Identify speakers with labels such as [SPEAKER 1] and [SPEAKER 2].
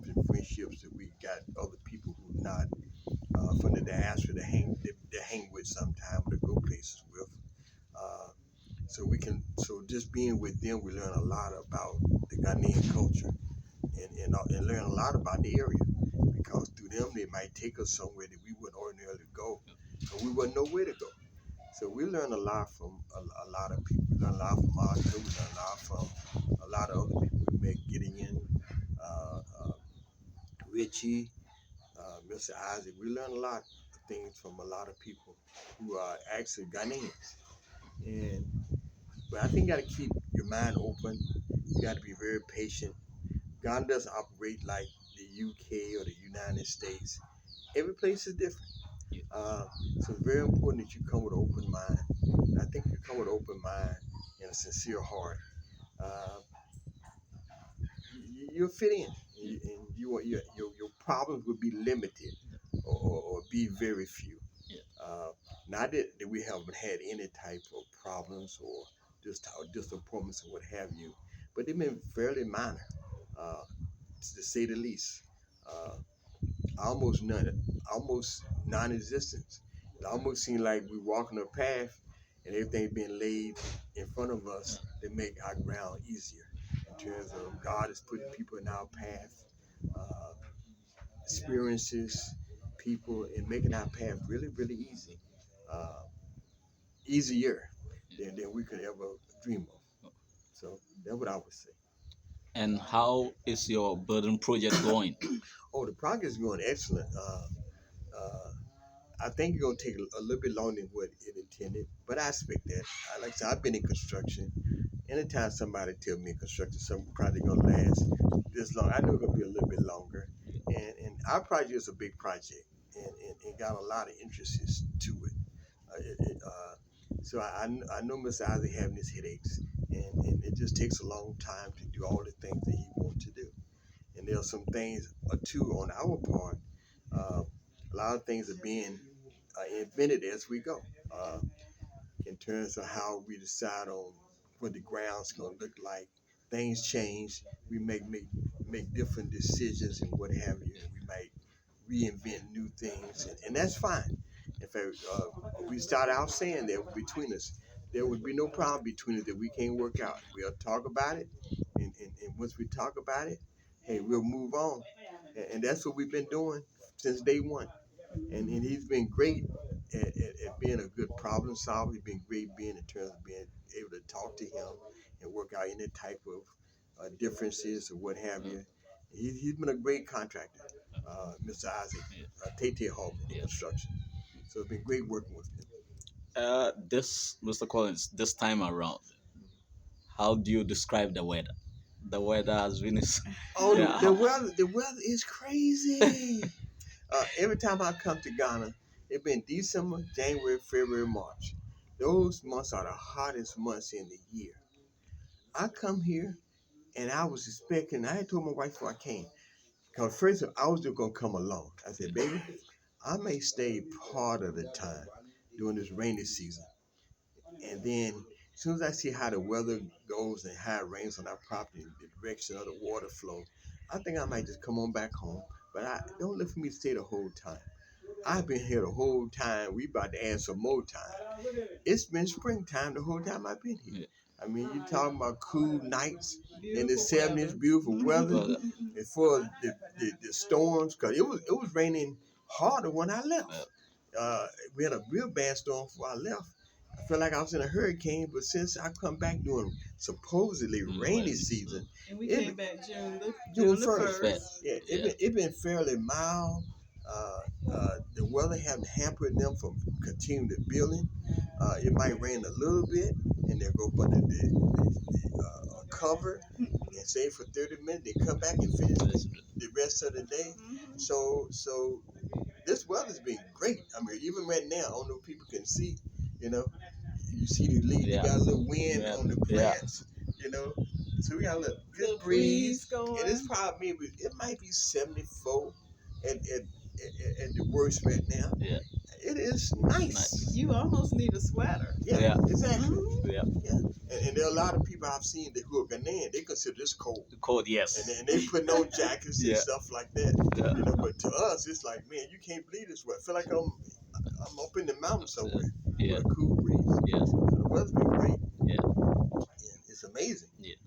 [SPEAKER 1] developing friendships that we got other people who not from the diaspora to hang with sometime to go places with. Uh, so just being with them, we learn a lot about the Ghanaian culture and learn a lot about the area because through them they might take us somewhere that we wouldn't ordinarily go, but we wouldn't know where to go. So we learn a lot from a lot of people. We learn a lot from Martha. We learn a lot from a lot of other people we met, Gideon, uh, uh, Richie, Mr. Isaac. We learn a lot of things from a lot of people who are actually Ghanaians. And but I think you got to keep your mind open. You got to be very patient. Ghana doesn't operate like the UK or the United States. Every place is different.
[SPEAKER 2] Yeah.
[SPEAKER 1] So it's very important that you come with an open mind. And I think if you come with an open mind and a sincere heart, uh, you'll fit in. And your problems will be limited or be very few.
[SPEAKER 2] Yeah.
[SPEAKER 1] Uh, Not that we haven't had any type of problems or disappointments or what have you, but they've been fairly minor, uh, to say the least. Uh, almost none, almost non-existent. It almost seems like we're walking a path and everything being laid in front of us to make our ground easier. In terms of God is putting people in our path, uh, experiences, people, and making our path really, really easy, uh, easier than we could ever dream of. So that's what I would say.
[SPEAKER 2] And how is your building project going?
[SPEAKER 1] Oh, the progress is going excellent. Uh, I think it's gonna take a little bit longer than what it intended, but I expect that. Like I said, I've been in construction. Anytime somebody tell me construction, some project gonna last this long, I know it's gonna be a little bit longer. And our project is a big project, and got a lot of interests to it. So I know Mr. Isaac having his headaches, and it just takes a long time to do all the things that he wants to do. And there are some things or two on our part. Uh, a lot of things are being invented as we go, uh, in terms of how we decide on what the ground's going to look like. Things change. We make different decisions and what have you. And we might reinvent new things, and that's fine. In fact, we start out saying that between us, there would be no problem between us that we can't work out. We'll talk about it, and once we talk about it, hey, we'll move on. And that's what we've been doing since day one. And he's been great at being a good problem solver. He's been great being in terms of being able to talk to him and work out any type of differences or what have you. He's been a great contractor, Mr. Isaac,
[SPEAKER 2] Yeah.
[SPEAKER 1] Tate Hall in
[SPEAKER 2] Yeah.
[SPEAKER 1] construction. So it's been great working with him.
[SPEAKER 2] This, Mr. Collins, this time around, how do you describe the weather? The weather has been,
[SPEAKER 1] Oh,
[SPEAKER 2] yeah,
[SPEAKER 1] the weather is crazy. Every time I come to Ghana, it's been December, January, February, March. Those months are the hottest months in the year. I come here and I was expecting. I had told my wife before I came, because first I was just gonna come along. I said, baby, I may stay part of the time during this rainy season, and then as soon as I see how the weather goes and how it rains on our property, the direction of the water flow, I think I might just come on back home. But I don't look for me to stay the whole time. I've been here the whole time. We about to add some more time. It's been springtime the whole time I've been here.
[SPEAKER 2] yeah.
[SPEAKER 1] I mean, you're talking about cool nights in the 70s, beautiful weather.
[SPEAKER 2] Well,
[SPEAKER 1] As far as the storms, because it was raining harder when I left.
[SPEAKER 2] well,
[SPEAKER 1] Uh, we had a real bad storm before I left. I felt like I was in a hurricane, but since I come back during supposedly rainy
[SPEAKER 2] rainy
[SPEAKER 1] season,
[SPEAKER 3] And we
[SPEAKER 1] it,
[SPEAKER 3] came back
[SPEAKER 1] June
[SPEAKER 3] June the
[SPEAKER 1] 1st.
[SPEAKER 3] first.
[SPEAKER 1] Yeah,
[SPEAKER 2] yeah.
[SPEAKER 1] it been fairly mild. The weather haven't hampered them from continuing the building. It might rain a little bit, and they'll go up under the cover and stay for 30 minutes. They come back and finish the rest of the day.
[SPEAKER 3] Mhm.
[SPEAKER 1] So this weather's been great. I mean, even right now, I don't know if people can see. You know, you see the leaves. You
[SPEAKER 2] Yeah.
[SPEAKER 1] got a little wind
[SPEAKER 2] Yeah.
[SPEAKER 1] on the
[SPEAKER 2] Yeah.
[SPEAKER 1] plants. You know, so we got a little good
[SPEAKER 3] Good
[SPEAKER 1] breeze.
[SPEAKER 3] breeze going.
[SPEAKER 1] And it's probably it might be 74 at at the worst right now.
[SPEAKER 2] Yeah.
[SPEAKER 1] It is nice.
[SPEAKER 2] Nice.
[SPEAKER 3] You almost need a sweater.
[SPEAKER 1] Yeah,
[SPEAKER 2] Yeah.
[SPEAKER 1] exactly.
[SPEAKER 3] Mhm.
[SPEAKER 2] Yeah.
[SPEAKER 1] And there are a lot of people I've seen that who are Ghanaian, they consider this cold.
[SPEAKER 2] The cold, yes.
[SPEAKER 1] And they putting on jackets and
[SPEAKER 2] Yeah.
[SPEAKER 1] stuff like that.
[SPEAKER 2] Yeah.
[SPEAKER 1] You know, but to us, it's like, man, you can't believe this weather. I feel like I'm up in the mountains somewhere.
[SPEAKER 2] Yeah.
[SPEAKER 1] With a cool breeze.
[SPEAKER 2] Yes.
[SPEAKER 1] So the weather's been great.